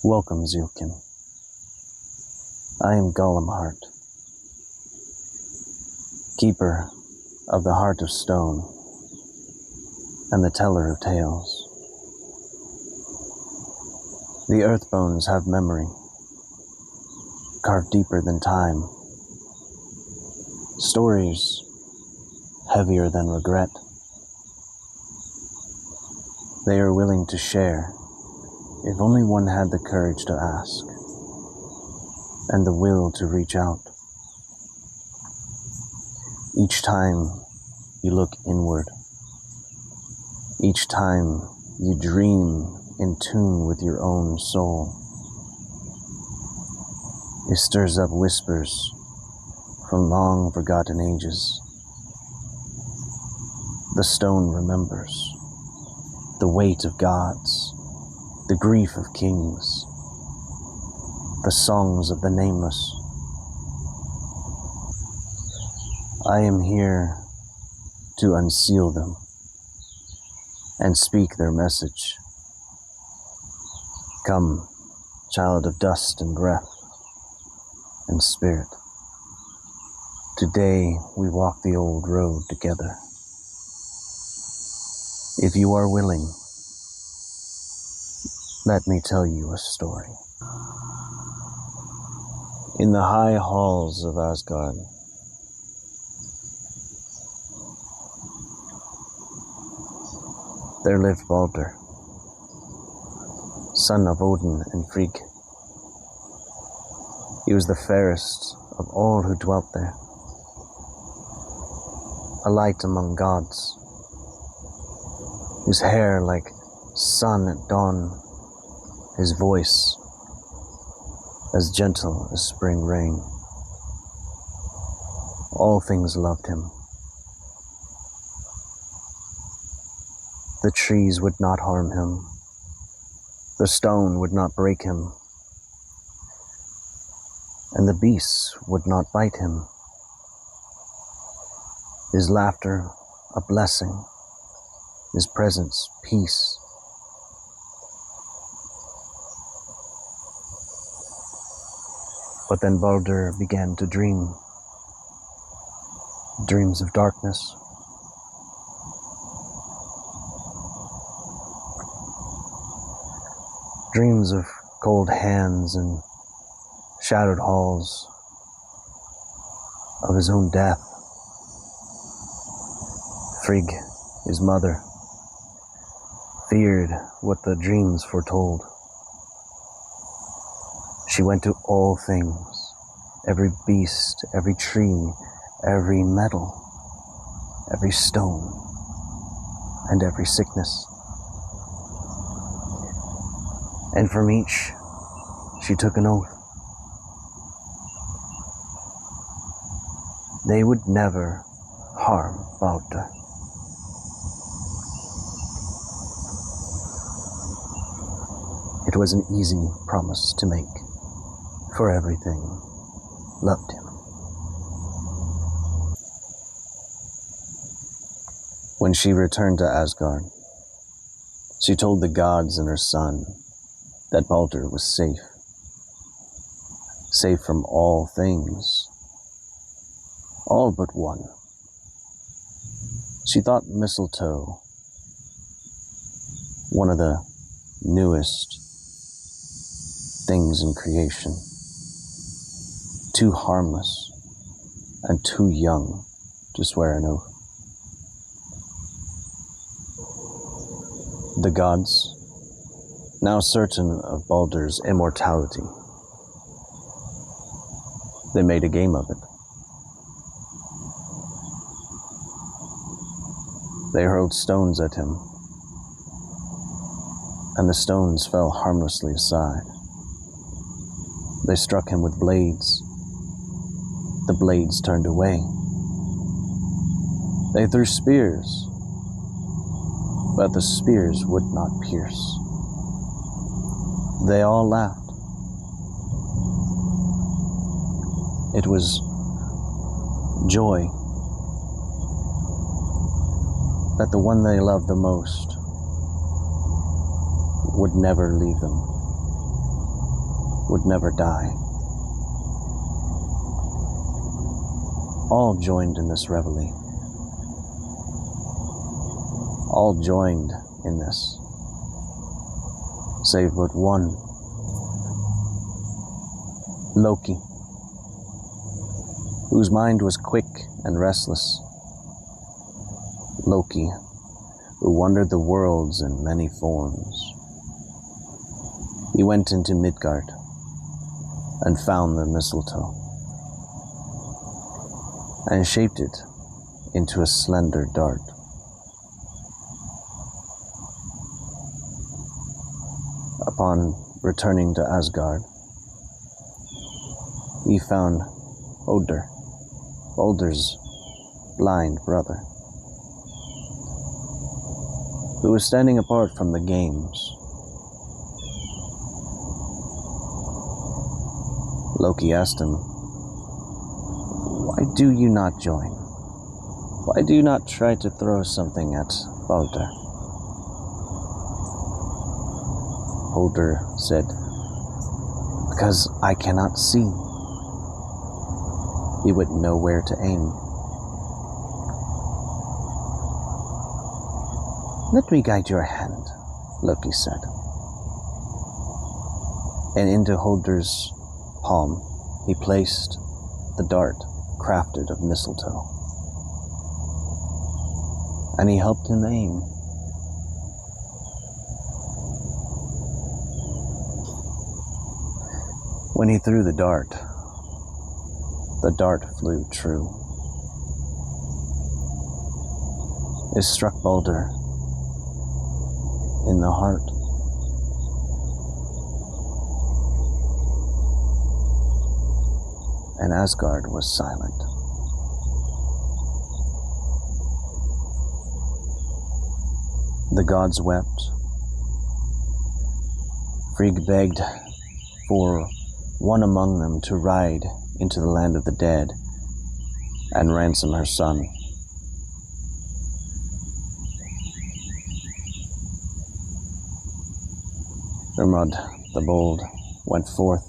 Welcome, Zulkin. I am Golemheart, keeper of the heart of stone and the teller of tales. The earth bones have memory, carved deeper than time. Stories heavier than regret. They are willing to share, if only one had the courage to ask, and the will to reach out. Each time you look inward, each time you dream in tune with your own soul, it stirs up whispers from long forgotten ages. The stone remembers the weight of gods, the grief of kings, the songs of the nameless. I am here to unseal them and speak their message. Come, child of dust and breath and spirit. Today we walk the old road together. If you are willing, let me tell you a story. In the high halls of Asgard, there lived Baldr, son of Odin and Frigg. He was the fairest of all who dwelt there, a light among gods, his hair like sun at dawn, his voice as gentle as spring rain. All things loved him. The trees would not harm him. The stone would not break him. And the beasts would not bite him. His laughter, a blessing. His presence, peace. But then Baldr began to dream. Dreams of darkness. Dreams of cold hands and shadowed halls, of his own death. Frigg, his mother, feared what the dreams foretold. She went to all things, every beast, every tree, every metal, every stone, and every sickness. And from each, she took an oath. They would never harm Baldr. It was an easy promise to make, for everything loved him. When she returned to Asgard, she told the gods and her son that Baldr was safe from all things, all but one. She thought mistletoe, one of the newest things in creation, too harmless and too young to swear an oath. The gods, now certain of Baldr's immortality, they made a game of it. They hurled stones at him, and the stones fell harmlessly aside. They struck him with blades. The blades turned away. They threw spears, but the spears would not pierce. They all laughed. It was joy that the one they loved the most would never leave them. would never die. All joined in this reveille. All joined in this, save but one. Loki, whose mind was quick and restless. Loki, who wandered the worlds in many forms. He went into Midgard and found the mistletoe and shaped it into a slender dart. Upon returning to Asgard, he found Baldr's blind brother, who was standing apart from the games. Loki asked him, "Why do you not join? Why do you not try to throw something at Baldr?" Baldr said, "Because I cannot see." He wouldn't know where to aim. "Let me guide your hand," Loki said. And into Baldr's palm he placed the dart crafted of mistletoe. And he helped him aim. When he threw the dart flew true. It struck Baldr in the heart. And Asgard was silent. The gods wept. Frigg begged for one among them to ride into the land of the dead and ransom her son. Hermod the Bold went forth,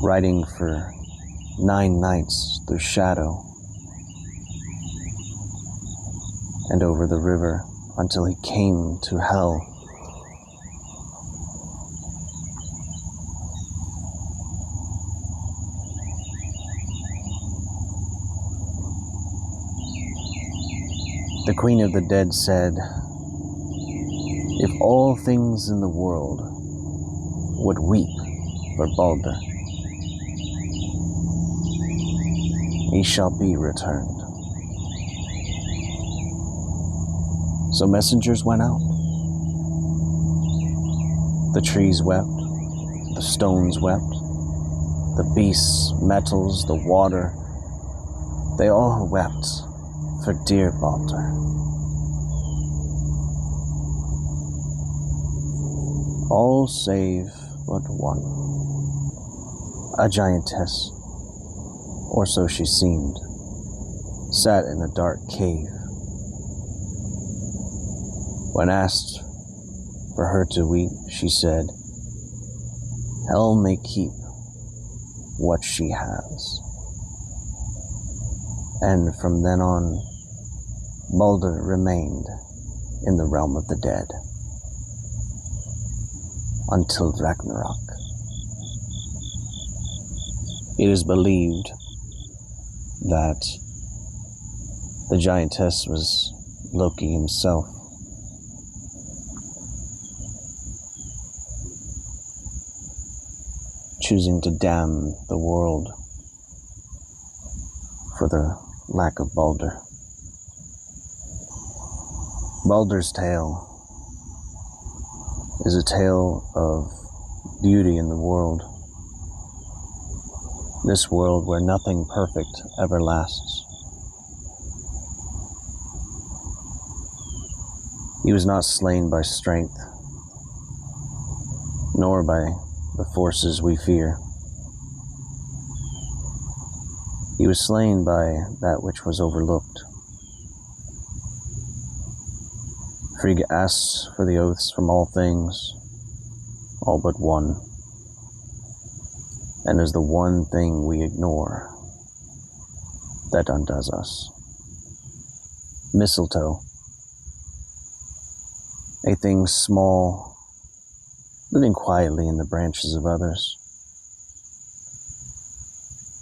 riding for 9 nights through shadow and over the river until he came to Hel. The Queen of the Dead said, "If all things in the world would weep for Baldr, he shall be returned." So messengers went out. The trees wept, the stones wept, the beasts, metals, the water, they all wept for dear Baldr. All save but one. A giantess, or so she seemed, sat in a dark cave. When asked for her to weep, she said, "Hell may keep what she has." And from then on, Baldr remained in the realm of the dead until Ragnarok. It is believed that the giantess was Loki himself. Choosing to damn the world for the lack of Baldr. Baldr's tale is a tale of beauty in the world. This world where nothing perfect ever lasts. He was not slain by strength, nor by the forces we fear. He was slain by that which was overlooked. Frigg asks for the oaths from all things, all but one. and is the one thing we ignore that undoes us. Mistletoe, a thing small, living quietly in the branches of others,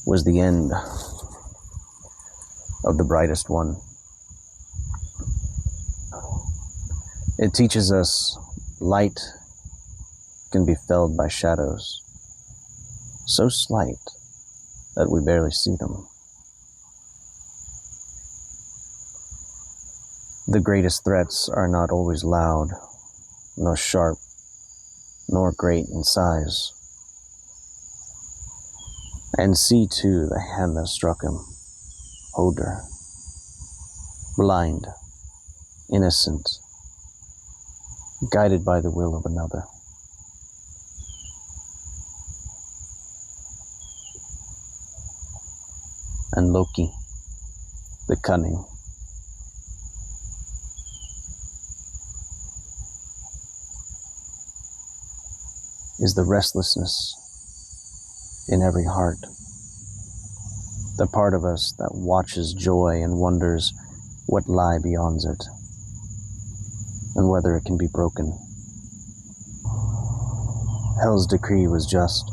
was the end of the brightest one. It teaches us light can be felled by shadows, so slight that we barely see them. The greatest threats are not always loud, nor sharp, nor great in size. And see too the hand that struck him, Baldr, blind, innocent, guided by the will of another. And Loki, the cunning, is the restlessness in every heart, the part of us that watches joy and wonders what lie beyond it, and whether it can be broken. Hell's decree was just.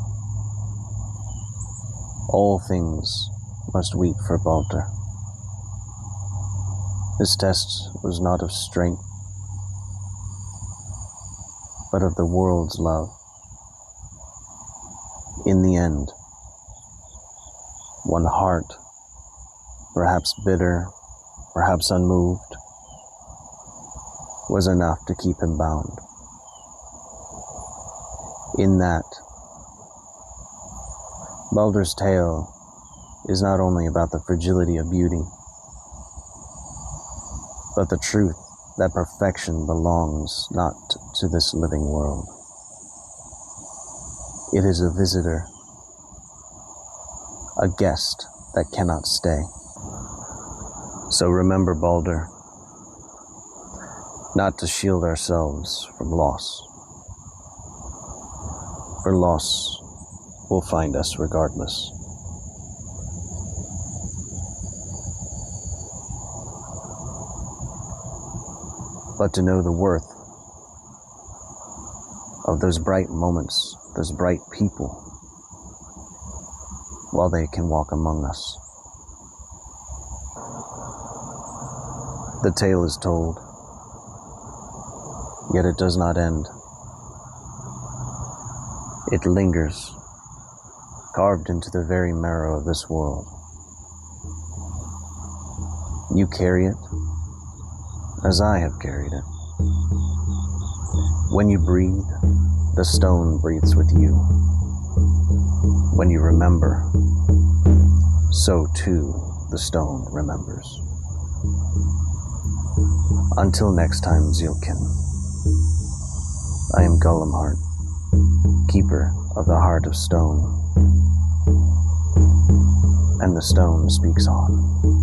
All things must weep for Baldr. His test was not of strength, but of the world's love. In the end, one heart, perhaps bitter, perhaps unmoved, was enough to keep him bound. In that, Baldr's tale is not only about the fragility of beauty, but the truth that perfection belongs not to this living world. It is a visitor, a guest that cannot stay. So remember, Baldr, not to shield ourselves from loss, for loss will find us regardless. But to know the worth of those bright moments, those bright people, while they can walk among us. The tale is told, yet it does not end. It lingers, carved into the very marrow of this world. You carry it as I have carried it. When you breathe, the stone breathes with you. When you remember, so too the stone remembers. Until next time, Zealkin, I am Golemheart, keeper of the heart of stone, and the stone speaks on.